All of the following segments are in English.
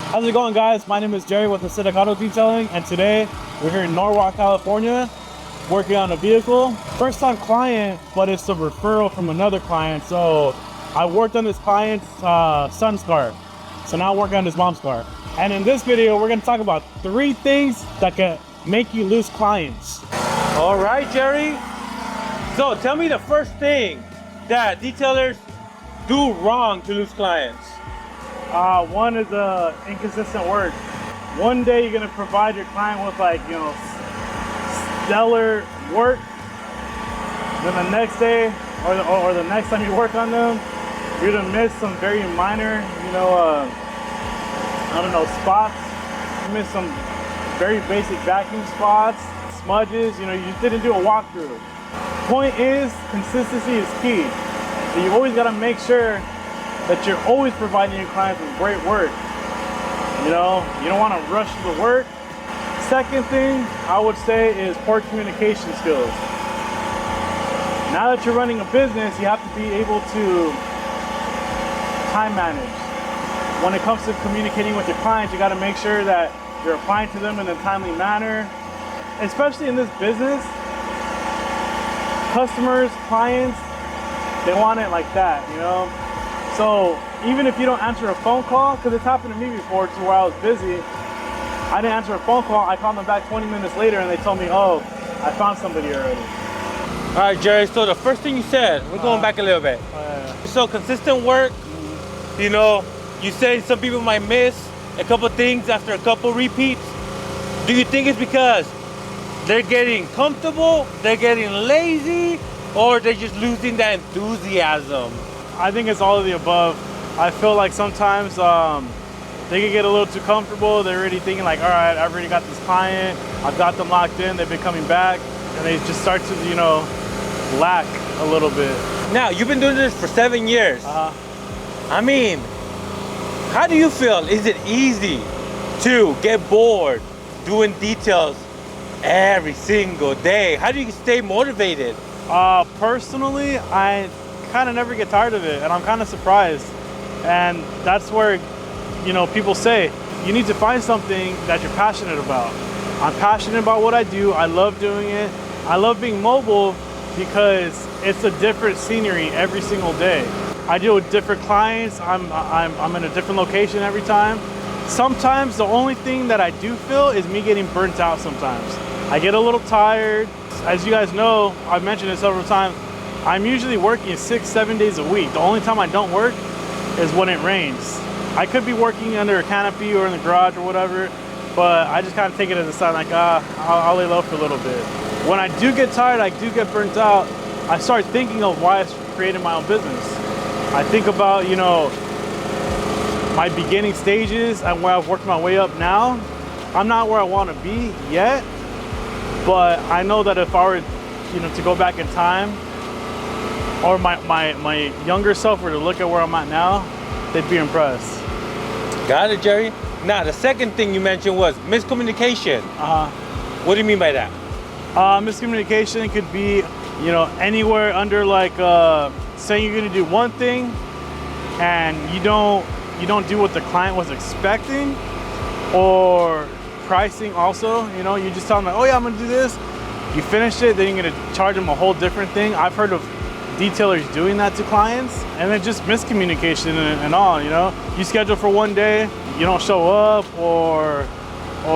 How's it going, guys? My name is Jerry with Acidic Auto Detailing, and today we're here in Norwalk, California, working on a vehicle. First time client, but it's a referral from another client. So I worked on this client's son's car. So now I'm working on his mom's car. And in this video, we're gonna talk about 3 things that can make you lose clients. All right, Jerry. So tell me the first thing that detailers do wrong to lose clients. One is inconsistent work. One day you're gonna provide your client with stellar work. Then the next day, or the next time you work on them, you're gonna miss some very minor, spots. You miss some very basic vacuum spots, smudges. You just didn't do a walkthrough. Point is, consistency is key. So you always gotta make sure that you're always providing your clients with great work. You don't want to rush the work. Second thing I would say is poor communication skills. Now that you're running a business, you have to be able to time manage. When it comes to communicating with your clients, you got to make sure that you're replying to them in a timely manner. Especially in this business, customers, clients, they want it like that, So even if you don't answer a phone call, because it's happened to me before to where I was busy, I didn't answer a phone call, I called them back 20 minutes later and they told me, oh, I found somebody already. All right, Jerry, so the first thing you said, we're going back a little bit. So consistent work, you say some people might miss a couple things after a couple repeats. Do you think it's because they're getting comfortable, they're getting lazy, or they're just losing that enthusiasm? I think it's all of the above. I feel like sometimes they can get a little too comfortable. They're already thinking like, all right, I've already got this client, I've got them locked in, they've been coming back, and they just start to, lack a little bit. Now, you've been doing this for 7 years. I mean, how do you feel? Is it easy to get bored doing details every single day? How do you stay motivated? Personally, I kind of never get tired of it, and I'm kind of surprised. And that's where, people say, you need to find something that you're passionate about. I'm passionate about what I do. I love doing it. I love being mobile because it's a different scenery every single day. I deal with different clients. I'm in a different location every time. Sometimes the only thing that I do feel is me getting burnt out sometimes. I get a little tired. As you guys know, I've mentioned it several times, I'm usually working 6-7 days a week. The only time I don't work is when it rains. I could be working under a canopy or in the garage or whatever, but I just kind of take it as a sign, like, I'll lay low for a little bit. When I do get tired, I do get burnt out, I start thinking of why I created my own business. I think about, my beginning stages and where I've worked my way up now. I'm not where I want to be yet, but I know that if I were, to go back in time, or my younger self were to look at where I'm at now, they'd be impressed. Got it, Jerry. Now, the second thing you mentioned was miscommunication. What do you mean by that? Miscommunication could be, anywhere under saying you're gonna do one thing and you don't do what the client was expecting, or pricing also. You just tell them, like, oh yeah, I'm gonna do this. You finish it, then you're gonna charge them a whole different thing. I've heard of detailers doing that to clients, and then just miscommunication and all. You schedule for one day, you don't show up, or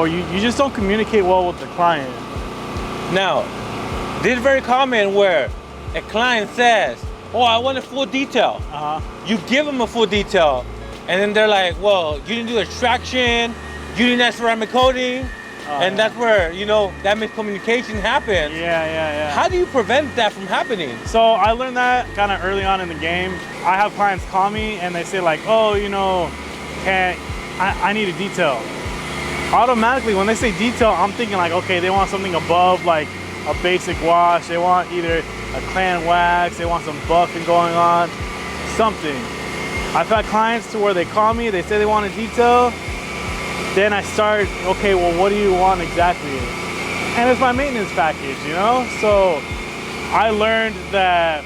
you just don't communicate well with the client. Now, this is very common where a client says, oh, I want a full detail. You give them a full detail, and then they're like, well, you didn't do extraction, you didn't have ceramic coating, and that's where, that miscommunication happens. Yeah. How do you prevent that from happening? So I learned that kind of early on in the game. I have clients call me and they say like, oh, I need a detail. Automatically, when they say detail, I'm thinking like, okay, they want something above like a basic wash. They want either a clan wax, they want some buffing going on, something. I've had clients to where they call me, they say they want a detail. Then I start, okay, well, what do you want exactly? And it's my maintenance package, So I learned that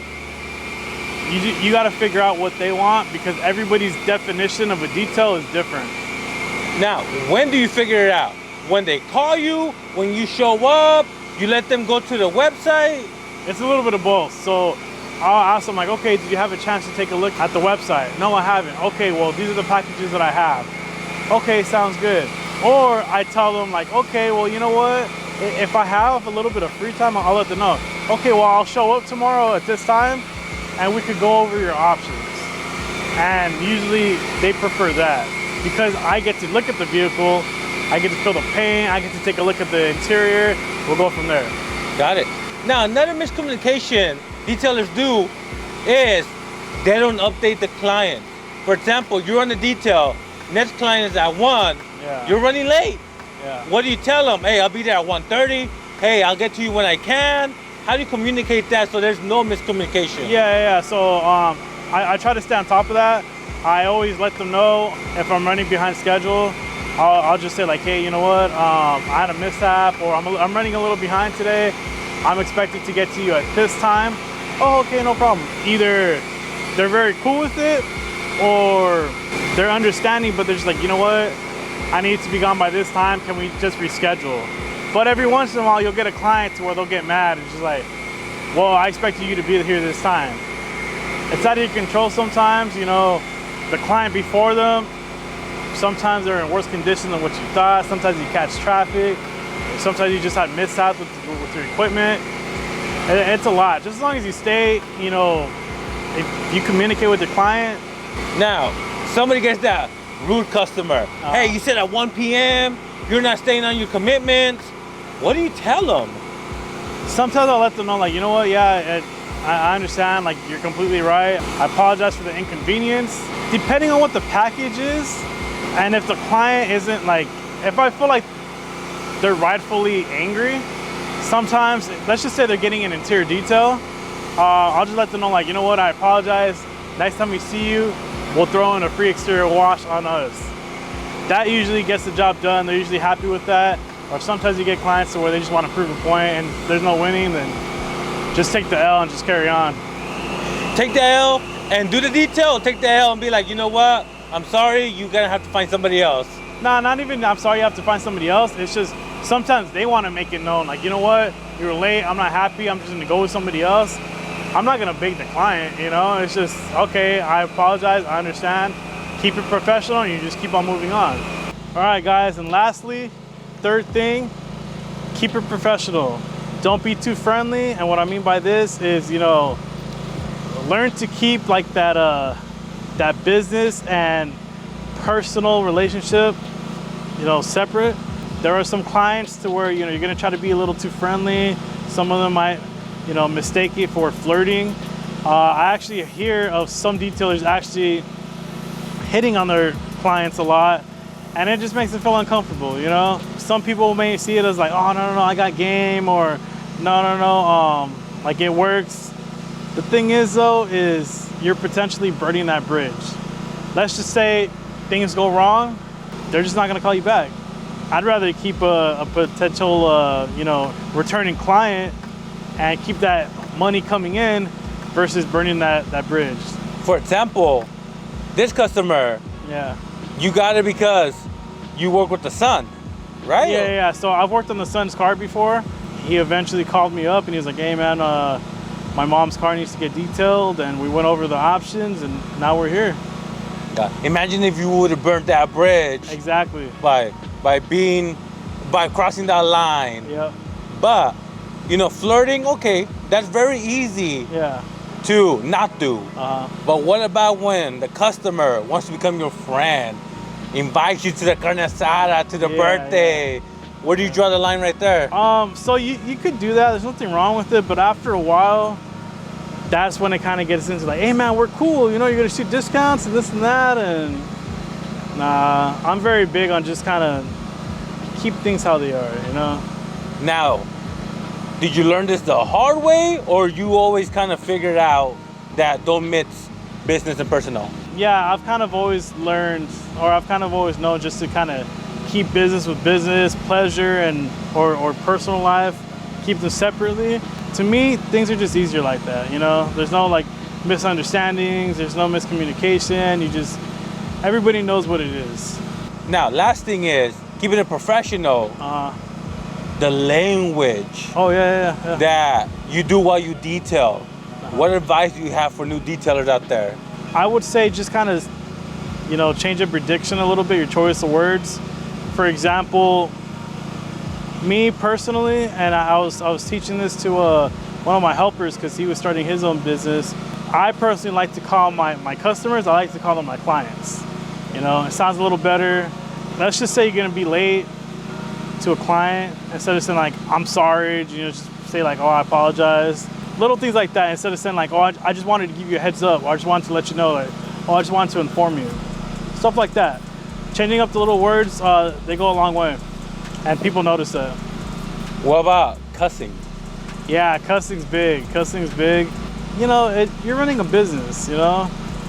you got to figure out what they want, because everybody's definition of a detail is different. Now, when do you figure it out? When they call you, when you show up, you let them go to the website? It's a little bit of both. So I'll ask them like, okay, did you have a chance to take a look at the website? No, I haven't. Okay, well, these are the packages that I have. Okay, sounds good. Or I tell them like, okay, well, you know what? If I have a little bit of free time, I'll let them know. Okay, well, I'll show up tomorrow at this time and we could go over your options. And usually they prefer that because I get to look at the vehicle, I get to feel the paint, I get to take a look at the interior. We'll go from there. Got it. Now, another miscommunication detailers do is they don't update the client. For example, you're on the detail, next client is at 1, you're running late. What do you tell them? Hey, I'll be there at 1:30. Hey, I'll get to you when I can. How do you communicate that so there's no miscommunication? So I try to stay on top of that. I always let them know if I'm running behind schedule. I'll just say like, hey, you know what? I had a mishap, or I'm running a little behind today. I'm expected to get to you at this time. Oh, okay, no problem. Either they're very cool with it, or they're understanding, but they're just like, you know what? I need to be gone by this time. Can we just reschedule? But every once in a while, you'll get a client to where they'll get mad and just like, well, I expected you to be here this time. It's out of your control sometimes, you know, the client before them, sometimes they're in worse condition than what you thought. Sometimes you catch traffic. Sometimes you just had mishaps with your equipment. It's a lot. Just as long as you stay, you know, if you communicate with the client. Now, somebody gets that rude customer. Hey, you said at 1 p.m., you're not staying on your commitments. What do you tell them? Sometimes I'll let them know, like, you know what, I understand, like, you're completely right. I apologize for the inconvenience. Depending on what the package is, and if the client isn't like, if I feel like they're rightfully angry, sometimes, let's just say they're getting an interior detail, I'll just let them know, like, you know what, I apologize. Next time we see you, we'll throw in a free exterior wash on us. That usually gets the job done. They're usually happy with that. Or sometimes you get clients to where they just want to prove a point and there's no winning, then just take the L and just carry on. Take the L and do the detail. Take the L and be like, you know what? I'm sorry, you're gonna have to find somebody else. Nah, not even I'm sorry you have to find somebody else. It's just sometimes they want to make it known, like, you know what? You were late, I'm not happy, I'm just gonna go with somebody else. I'm not gonna beg the client, you know? It's just, okay, I apologize, I understand. Keep it professional and you just keep on moving on. All right, guys, and lastly, third thing, keep it professional. Don't be too friendly, and what I mean by this is, you know, learn to keep like that business and personal relationship, you know, separate. There are some clients to where, you know, you're gonna try to be a little too friendly. Some of them might, you know, mistake it for flirting. I actually hear of some detailers actually hitting on their clients a lot, and it just makes them feel uncomfortable, you know? Some people may see it as like, oh, no, I got game, or no, like it works. The thing is though, is you're potentially burning that bridge. Let's just say things go wrong, they're just not gonna call you back. I'd rather keep a potential, you know, returning client and keep that money coming in versus burning that bridge. For example, this customer, you got it because you work with the son, right? Yeah. So I've worked on the son's car before. He eventually called me up and he was like, hey man, my mom's car needs to get detailed, and we went over the options and now we're here. Imagine if you would have burnt that bridge. Exactly. By crossing that line. Yep. But, you know, flirting, okay, that's very easy to not do. But what about when the customer wants to become your friend, invites you to the carne asada, to the birthday? Where do you draw the line right there? So you could do that. There's nothing wrong with it. But after a while, that's when it kind of gets into like, hey man, we're cool. You know, you're gonna shoot discounts and this and that. And nah, I'm very big on just kind of keep things how they are, you know? Now, did you learn this the hard way, or you always kind of figured out that don't mix business and personal? Yeah, I've kind of always learned, or I've kind of always known just to kind of keep business with business, pleasure, and or personal life, keep them separately. To me, things are just easier like that, you know? There's no like misunderstandings, there's no miscommunication, everybody knows what it is. Now, last thing is keeping it professional. The language Oh yeah. that you do while you detail. What advice do you have for new detailers out there? I would say just kind of, change up your diction a little bit, your choice of words. For example, me personally, and I was teaching this to one of my helpers because he was starting his own business. I personally like to call my customers, I like to call them my clients. It sounds a little better. Let's just say you're gonna be late to a client, instead of saying like, I'm sorry, just say like, oh, I apologize. Little things like that, instead of saying like, oh, I just wanted to give you a heads up, or I just wanted to let you know, like, oh, I just wanted to inform you. Stuff like that. Changing up the little words, they go a long way. And people notice that. What about cussing? Yeah, cussing's big. Cussing's big. You're running a business,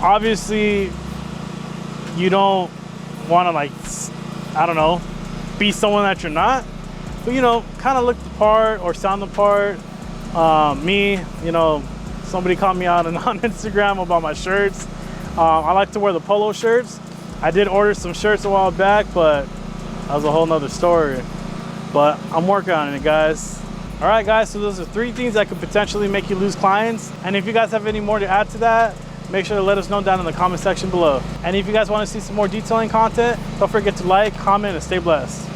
Obviously, you don't want to like, I don't know, be someone that you're not. But, kind of look the part or sound the part. Me, somebody called me out on Instagram about my shirts. I like to wear the polo shirts. I did order some shirts a while back, but that was a whole nother story. But I'm working on it, guys. All right, guys, so those are 3 things that could potentially make you lose clients. And if you guys have any more to add to that, make sure to let us know down in the comment section below. And if you guys want to see some more detailing content, don't forget to like, comment, and stay blessed.